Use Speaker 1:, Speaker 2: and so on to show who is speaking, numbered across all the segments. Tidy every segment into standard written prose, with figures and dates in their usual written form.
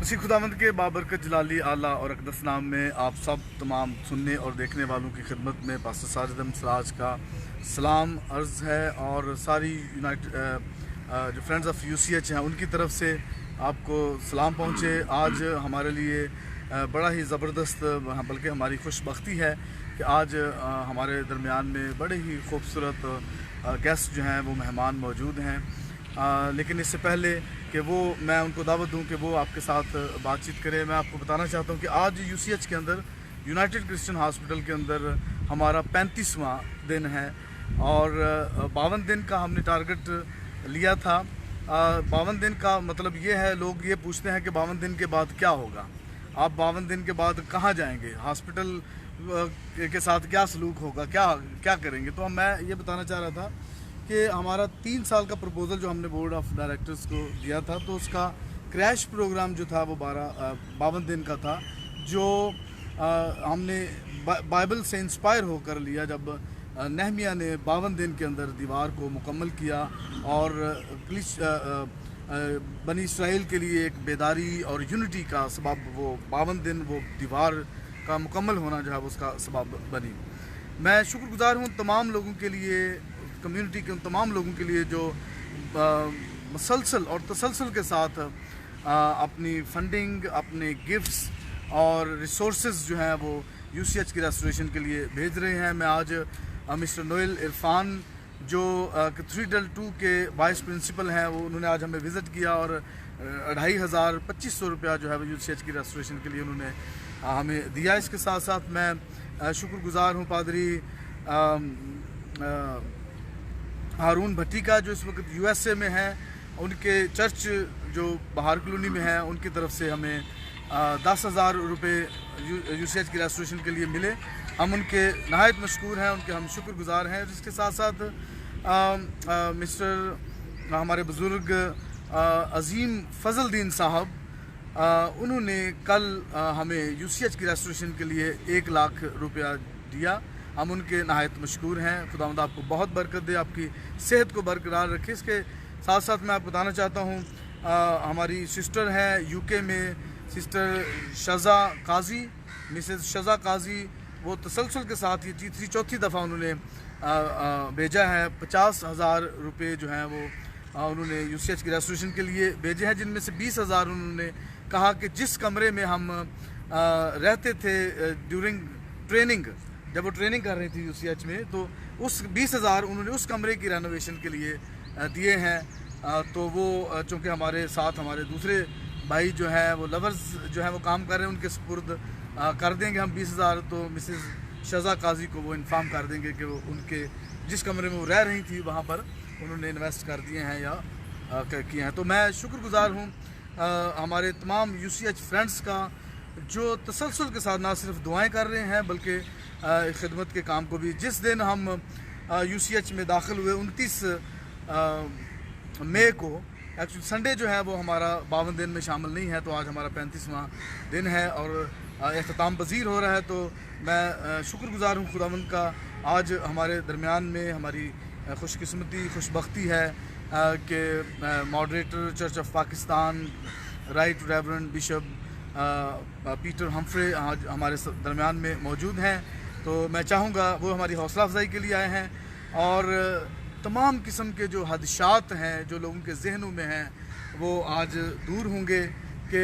Speaker 1: उसी खुदावंद के बाबरकत जलाली आला और अक़दस नाम में आप सब तमाम सुनने और देखने वालों की खिदमत में पास्टर साजिद अहमद सिराज का सलाम अर्ज़ है और सारी यूनाइटेड जो फ्रेंड्स ऑफ यूसीएच हैं उनकी तरफ से आपको सलाम पहुँचे। आज हमारे लिए बड़ा ही ज़बरदस्त बल्कि हमारी खुशबख्ती है कि आज हमारे दरमियान में बड़े ही खूबसूरत गेस्ट जो हैं वो मेहमान मौजूद हैं। लेकिन इससे पहले कि वो मैं उनको दावत दूं कि वो आपके साथ बातचीत करें, मैं आपको बताना चाहता हूं कि आज यूसीएच के अंदर यूनाइटेड क्रिश्चियन हॉस्पिटल के अंदर हमारा 35वां दिन है और 52 दिन का हमने टारगेट लिया था। 52 दिन का मतलब ये है, लोग ये पूछते हैं कि 52 दिन के बाद क्या होगा, आप 52 दिन के बाद कहाँ जाएंगे, हॉस्पिटल के साथ क्या सलूक होगा, क्या करेंगे। तो मैं ये बताना चाह रहा था कि हमारा 3 साल का प्रपोज़ल जो हमने बोर्ड ऑफ डायरेक्टर्स को दिया था, तो उसका क्रैश प्रोग्राम जो था वो 52 दिन का था, जो हमने बाइबल से इंस्पायर होकर लिया जब नहमिया ने 52 दिन के अंदर दीवार को मुकम्मल किया और बनी इसराइल के लिए एक बेदारी और यूनिटी का सबब वो 52 दिन वो दीवार का मुकम्मल होना जो है उसका सबब बनी। मैं शुक्रगुजार हूँ तमाम लोगों के लिए, कम्युनिटी के उन तमाम लोगों के लिए जो मसलसल और तसलसल के साथ अपनी फंडिंग, अपने गिफ्ट्स और रिसोर्सेज जो हैं वो यूसीएच की रेस्टोरेशन के लिए भेज रहे हैं। मैं आज मिस्टर नोएल इरफान जो कैथेड्रल 2 के वाइस प्रिंसिपल हैं, वो उन्होंने आज हमें विज़िट किया और 2500 रुपया जो है वो यूसीएच की रेस्टोरेशन के लिए उन्होंने हमें दिया। इसके साथ साथ मैं शुक्रगुजार हूँ पादरी हारून भट्टी का, जो इस वक्त यूएसए में है, उनके चर्च जो बाहर कॉलोनी में है उनकी तरफ से हमें 10,000 रुपये यूसीएच की रेस्टोरेशन के लिए मिले। हम उनके नहायत मशकूर हैं, उनके हम शुक्रगुजार हैं। इसके साथ साथ मिस्टर हमारे बुज़ुर्ग अज़ीम फ़ज़लदीन साहब, उन्होंने कल हमें यूसीएच की रेस्टोरेशन के लिए 1 लाख रुपया दिया। हम उनके नहायत मशकूर हैं। खुदावंद आपको बहुत बरकत दे, आपकी सेहत को बरकरार रखे। इसके साथ साथ मैं आपको बताना चाहता हूँ हमारी सिस्टर है यूके में, सिस्टर शज़ा काजी, मिसेस शज़ा काजी, वो तसलसल के साथ ये चौथी दफ़ा उन्होंने भेजा है। 50,000 रुपये जो हैं वो उन्होंने यूसीएच की रेस्टोरेशन के लिए भेजे हैं, जिनमें से 20,000 उन्होंने कहा कि जिस कमरे में हम रहते थे ड्यूरिंग ट्रेनिंग, जब वो ट्रेनिंग कर रही थी यूसीएच में, तो उस 20,000 उन्होंने उस कमरे की रेनोवेशन के लिए दिए हैं। तो वो चूँकि हमारे साथ हमारे दूसरे भाई जो हैं वो लवर्स जो हैं वो काम कर रहे हैं, उनके सुपुर्द कर देंगे हम 20,000। तो मिसेस शज़ा काजी को वो इन्फॉर्म कर देंगे कि वो उनके जिस कमरे में वो रह रही थी वहाँ पर उन्होंने इन्वेस्ट कर दिए हैं या किए हैं। तो मैं शुक्रगुजार हूँ हमारे तमाम यूसीएच फ्रेंड्स का, जो तसलसल के साथ ना सिर्फ दुआएं कर रहे हैं बल्कि खिदमत के काम को भी। जिस दिन हम यूसीएच में दाखिल हुए 29 मई को, एक्चुअली संडे जो है वो हमारा 52 दिन में शामिल नहीं है, तो आज हमारा 35वां दिन है और अख्ताम पज़ीर हो रहा है। तो मैं शुक्रगुजार हूँ खुदावंद का। आज हमारे दरमियान में हमारी खुशकिस्मती खुशबख्ती है कि moderator church of Pakistan right reverend bishop Peter Humphrey आज हमारे दरमियान में मौजूद हैं। तो मैं चाहूँगा, वो हमारी हौसला अफजाई के लिए आए हैं और तमाम किस्म के जो हादसात हैं जो लोगों के जहनों में हैं वो आज दूर होंगे कि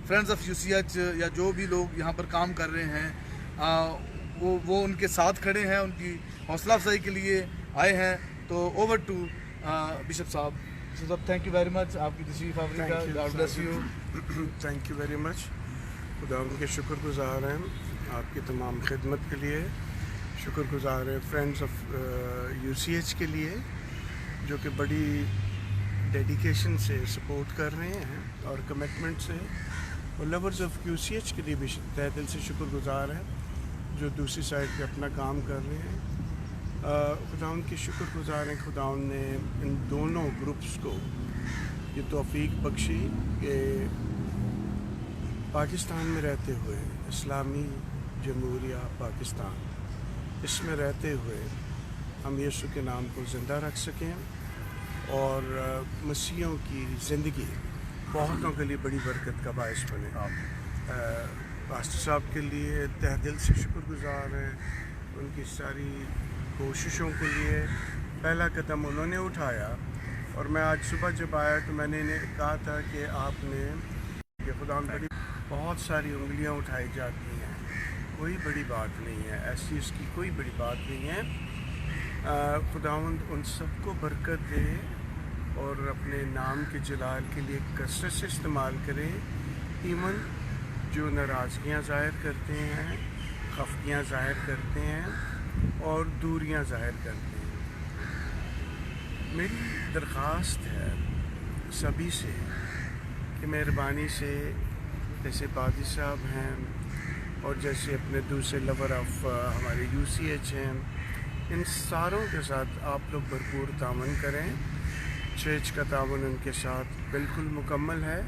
Speaker 1: फ्रेंड्स ऑफ यूसीएच या जो भी लोग यहाँ पर काम कर रहे हैं वो उनके साथ खड़े हैं, उनकी हौसला अफजाई के लिए आए हैं। तो ओवर टू बिशप साहब। थैंक यू वेरी मच, आपकी तशरीफ़ Africa, God bless you.
Speaker 2: Thank you very much. खुदावंद के शुक्रगुजार हैं आपकी तमाम खिदमत के लिए, शुक्रगुजार है फ्रेंड्स ऑफ यूसीएच के लिए जो कि बड़ी डेडिकेशन से सपोर्ट कर रहे हैं और कमिटमेंट से, और लवर्स ऑफ यूसीएच के लिए भी तहे दिल से शुक्रगुजार हैं जो दूसरी साइड पे अपना काम कर रहे हैं। खुदावंद के शुक्रगुजार हैं खुदावंद ने इन दोनों ग्रुप्स को ये तौफीक बख्शी कि पाकिस्तान में रहते हुए, इस्लामी जमहूरिया पाकिस्तान, इसमें रहते हुए हम यीशु के नाम को ज़िंदा रख सकें और मसीहों की ज़िंदगी بہتوں کے لیے بڑی برکت کا باعث بنے. پاسٹر صاحب کے لیے تہ دل سے شکر گزار ہیں. ان کی ساری کوششوں کے لیے پہلا قدم انہوں نے اٹھایا. اور میں آج صبح جب آیا تو میں نے انہیں کہا تھا کہ آپ نے کہ خدا بڑی بہت ساری انگلیاں اٹھائی جاتی ہیں, کوئی بڑی بات نہیں ہے, ایسی اس کی کوئی بڑی بات نہیں ہے. خداوند ان سب کو برکت دے اور اپنے نام کے جلال کے لیے کثرت سے استعمال کرے. ایون جو ناراضگیاں ظاہر کرتے ہیں, خفگیاں ظاہر کرتے ہیں اور دوریاں ظاہر کرتے ہیں. میری درخواست ہے سبھی سے کہ مہربانی سے جیسے بادی صاحب ہیں اور جیسے اپنے دوسرے لور آف ہمارے UCH ہیں, ان ساروں کے ساتھ آپ لوگ بھرپور تعاون کریں. چرچ کا تعاون ان کے ساتھ بالکل مکمل ہے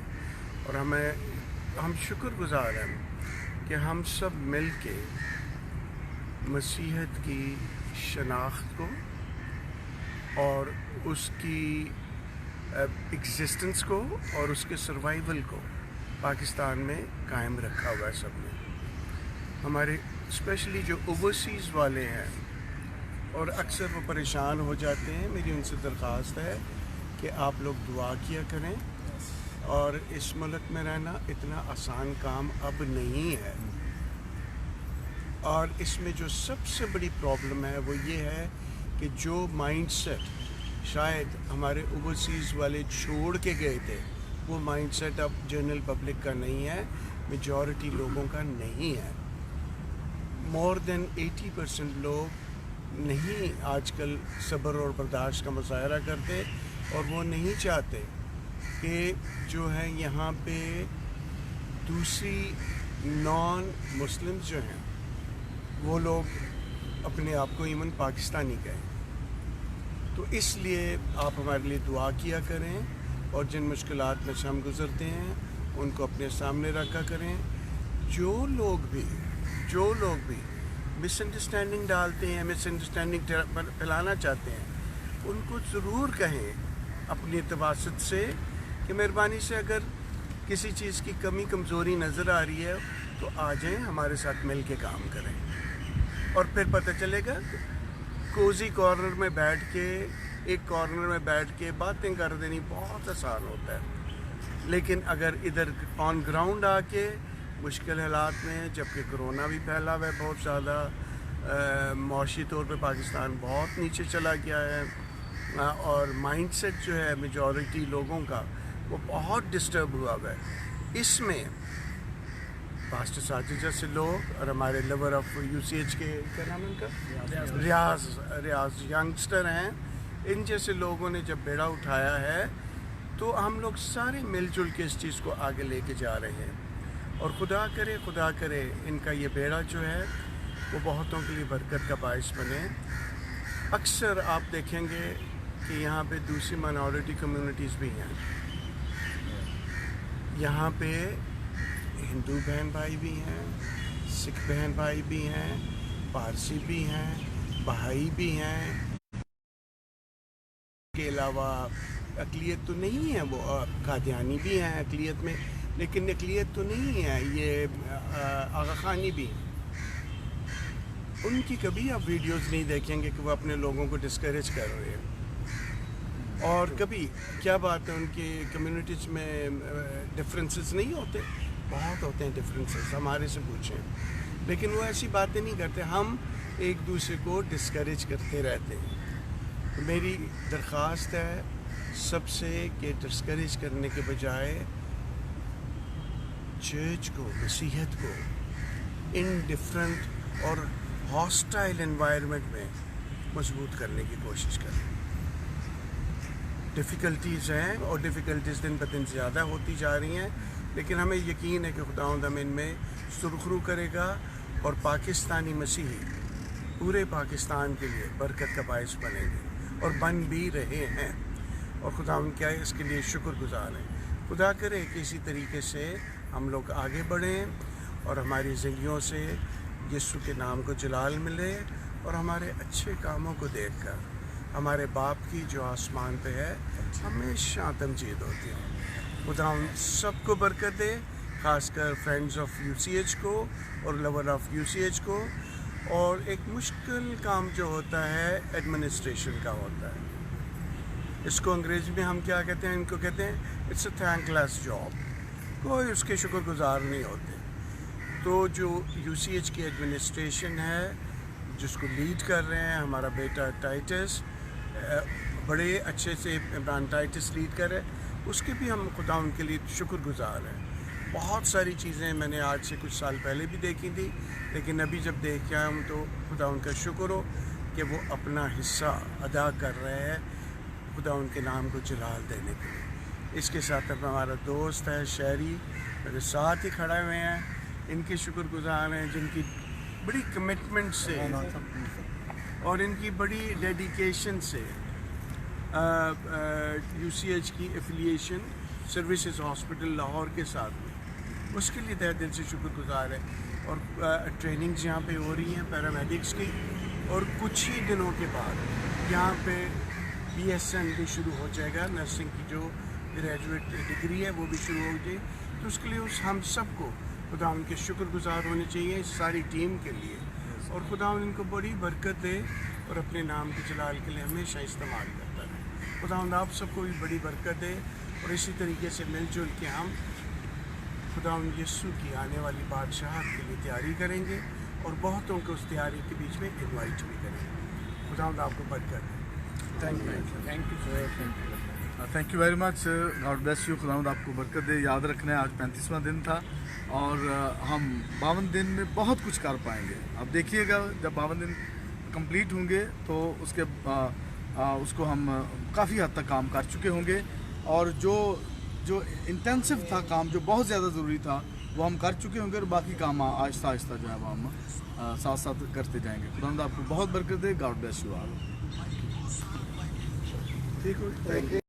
Speaker 2: اور ہم شکر گزار ہیں کہ ہم سب مل کے مسیحیت کی شناخت کو اور اس کی ایگزسٹنس کو اور اس کے سروائیول کو پاکستان میں قائم رکھا ہوا ہے سب نے. ہمارے اسپیشلی جو اوورسیز والے ہیں اور اکثر وہ پریشان ہو جاتے ہیں, میری ان سے درخواست ہے کہ آپ لوگ دعا کیا کریں. اور اس ملک میں رہنا اتنا آسان کام اب نہیں ہے, اور اس میں جو سب سے بڑی پرابلم ہے وہ یہ ہے کہ جو مائنڈ سیٹ شاید ہمارے اوورسیز والے چھوڑ کے گئے تھے, وہ مائنڈ سیٹ اب جنرل پبلک کا نہیں ہے, میجورٹی لوگوں کا نہیں ہے. مور دین 80% لوگ نہیں آج کل صبر اور برداشت کا مظاہرہ کرتے, اور وہ نہیں چاہتے کہ جو ہے یہاں پہ دوسری نان مسلمز جو ہیں وہ لوگ اپنے آپ کو ایون پاکستانی کہیں. تو اس لیے آپ ہمارے لیے دعا کیا کریں اور جن مشکلات میں سے ہم گزرتے ہیں ان کو اپنے سامنے رکھا کریں. جو لوگ بھی مس انڈرسٹینڈنگ ڈالتے ہیں, مس انڈرسٹینڈنگ پھیلانا چاہتے ہیں, ان کو ضرور کہیں اپنی تواسط سے کہ مہربانی سے اگر کسی چیز کی کمی کمزوری نظر آ رہی ہے تو آ جائیں, ہمارے ساتھ مل کے کام کریں. اور پھر پتہ چلے گا کوزی کارنر میں بیٹھ کے, ایک کارنر میں بیٹھ کے باتیں کر دینی بہت آسان ہوتا ہے, لیکن اگر ادھر آن گراؤنڈ آ کے مشکل حالات میں, جبکہ کرونا بھی پھیلا ہوا ہے بہت زیادہ, معاشی طور پہ پاکستان بہت نیچے چلا گیا ہے, اور مائنڈ سیٹ جو ہے میجورٹی لوگوں کا وہ بہت ڈسٹرب ہوا ہوا ہے. اس میں پاسٹر ساجد جیسے لوگ اور ہمارے لیور آف UCH کے کیا نام ہے ان کا, ریاض ینگسٹر ہیں, ان جیسے لوگوں نے جب بیڑا اٹھایا ہے تو ہم لوگ سارے مل جل کے اس چیز کو آگے لے کے جا رہے ہیں. اور خدا کرے ان کا یہ بیڑا جو ہے وہ بہتوں کے لیے برکت کا باعث بنے. اکثر آپ دیکھیں گے کہ یہاں پہ دوسری مائنورٹی کمیونٹیز بھی ہیں, یہاں پہ ہندو بہن بھائی بھی ہیں, سکھ بہن بھائی بھی ہیں, پارسی بھی ہیں, بہائی بھی ہیں. کے علاوہ اقلیت تو نہیں ہے, وہ قادیانی بھی ہیں اقلیت میں, لیکن اقلیت تو نہیں ہے یہ آغا خانی بھی ہیں. ان کی کبھی آپ ویڈیوز نہیں دیکھیں گے کہ وہ اپنے لوگوں کو ڈسکریج کر رہے ہیں. اور کبھی کیا بات ہے ان کی کمیونٹیز میں ڈفرینسز نہیں ہوتے, بہت ہوتے ہیں ڈفرینسز, ہمارے سے پوچھیں, لیکن وہ ایسی باتیں نہیں کرتے. ہم ایک دوسرے کو ڈسکریج کرتے رہتے ہیں. میری درخواست ہے سب سے کہ ڈسکریج کرنے کے بجائے چرچ کو, مسیحیت کو ان ڈفرینٹ اور ہاسٹائل انوائرمنٹ میں مضبوط کرنے کی کوشش کریں. ڈیفیکلٹیز ہیں اور ڈیفیکلٹیز دن بہ دن زیادہ ہوتی جا رہی ہیں, لیکن ہمیں یقین ہے کہ خداوند ہمیں ان میں سرخرو کرے گا اور پاکستانی مسیحی پورے پاکستان کے لیے برکت کا باعث بنیں گے اور بن بھی رہے ہیں. اور خداوند کیا ہے اس کے لیے شکر گزار ہیں. خدا کرے کہ اسی طریقے سے ہم لوگ آگے بڑھیں اور ہماری زندگیوں سے یسوع کے نام کو جلال ملے, اور ہمارے اچھے کاموں کو دیکھ کر ہمارے باپ کی جو آسمان پہ ہے ہمیشہ تمجید ہوتی ہے. खुदा सबको बरकत दे, खासकर फ्रेंड्स ऑफ यूसीएच को और लवर ऑफ यूसीएच को। और एक मुश्किल काम जो होता है एडमिनिस्ट्रेशन का होता है, इसको अंग्रेज़ी में हम क्या कहते हैं, इनको कहते हैं इट्स अ थैंकलेस जॉब, कोई उसके शुक्रगुजार नहीं होते। तो जो यूसीएच की एडमिनिस्ट्रेशन है जिसको लीड कर रहे हैं हमारा बेटा टाइटस, बड़े अच्छे से इमरान टाइटस लीड कर रहे हैं, उसके भी हम खुदा उनके लिए शुक्रगुजार हैं। बहुत सारी चीज़ें मैंने आज से कुछ साल पहले भी देखी थी, लेकिन अभी जब देख के आया हूँ तो खुदा उनका शुक्र हो कि वो अपना हिस्सा अदा कर रहे हैं खुदा उनके नाम को जलाल देने के लिए। इसके साथ अब हमारा दोस्त है शहरी मेरे साथ ही खड़े हुए हैं, इनके शुक्रगुजार हैं जिनकी बड़ी कमिटमेंट से और इनकी बड़ी डेडिकेशन से यूसीएच की एफिलिएशन सर्विसेज हॉस्पिटल लाहौर के साथ में, उसके लिए तहे दिल से शुक्रगुजार है। और ट्रेनिंग्स यहाँ पे हो रही हैं पैरामेडिक्स की, और कुछ ही दिनों के बाद यहाँ पे BSN भी शुरू हो जाएगा, नर्सिंग की जो ग्रेजुएट डिग्री है वो भी शुरू हो जाए। तो उसके लिए हम सबको खुदा उनके शुक्रगुजार होने चाहिए इस सारी टीम के लिए, और खुदा इनको बड़ी बरकत दे और अपने नाम के जलाल के लिए हमेशा इस्तेमाल करता रहे। खुदा आप सबको भी बड़ी बरकत दे, और इसी तरीके से मिलजुल के हम खुदा यीशु की आने वाली बादशाहत के लिए तैयारी करेंगे और बहुतों को उस तैयारी के बीच में इनवाइट भी करेंगे। खुदा आपको बरकत दे। Thank you sir.
Speaker 1: Thank you very much, God bless you. खुदा आपको बरकत दे। याद रखना है आज 35वां दिन था और हम 52 दिन में बहुत कुछ कर पाएंगे। अब देखिएगा जब 52 दिन कंप्लीट होंगे तो उसके उसको हम काफ़ी हद तक काम कर चुके होंगे, और जो इंटेंसिव था काम, जो बहुत ज़्यादा ज़रूरी था, वो हम कर चुके होंगे, और बाकी काम आहिस्ता आहिस्ता जो है वो हम साथ साथ करते जाएंगे। खुदा आपको बहुत बरकत दे। God bless you all.
Speaker 2: ठीक हो, थैंक यू।